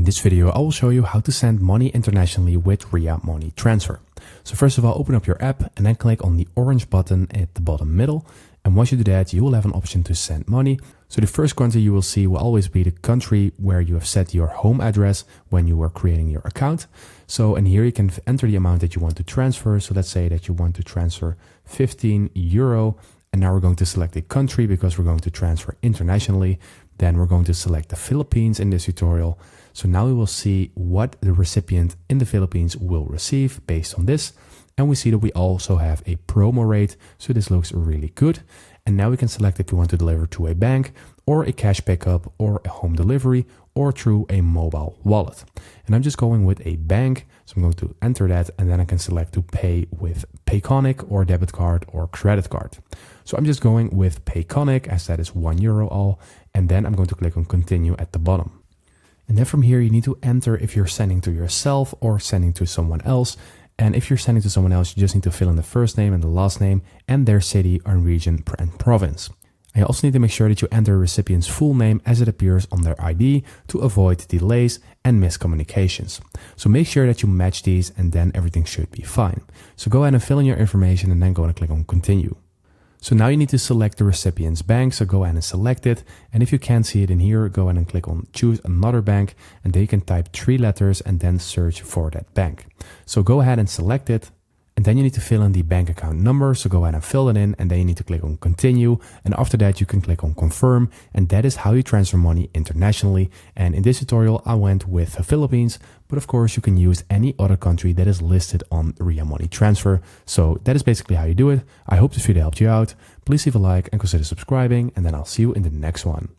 In this video, I will show you how to send money internationally with Ria Money Transfer. So first of all, open up your app and then click on the orange button at the bottom middle. And once you do that, you will have an option to send money. So the first country you will see will always be the country where you have set your home address when you were creating your account. So, and here you can enter the amount that you want to transfer. So let's say that you want to transfer 15 euro. And now we're going to select a country because we're going to transfer internationally. Then we're going to select the Philippines in this tutorial. So now we will see what the recipient in the Philippines will receive based on this. And we see that we also have a promo rate. So this looks really good. And now we can select if we want to deliver to a bank or a cash pickup or a home delivery or through a mobile wallet. And I'm just going with a bank. So I'm going to enter that and then I can select to pay with Payconic or debit card or credit card. So I'm just going with Payconic as that is €1 all. And then I'm going to click on continue at the bottom. And then from here, you need to enter if you're sending to yourself or sending to someone else. And if you're sending to someone else, you just need to fill in the first name and the last name and their city and region and province. And you also need to make sure that you enter the recipient's full name as it appears on their ID to avoid delays and miscommunications. So make sure that you match these and then everything should be fine. So go ahead and fill in your information and then go and click on continue. So now you need to select the recipient's bank. So go ahead and select it. And if you can't see it in here, go ahead and click on choose another bank. And then you can type 3 letters and then search for that bank. So go ahead and select it. And then you need to fill in the bank account number. So go ahead and fill it in and then you need to click on continue. And after that, you can click on confirm. And that is how you transfer money internationally. And in this tutorial, I went with the Philippines, but of course you can use any other country that is listed on Ria Money Transfer. So that is basically how you do it. I hope this video helped you out. Please leave a like and consider subscribing and then I'll see you in the next one.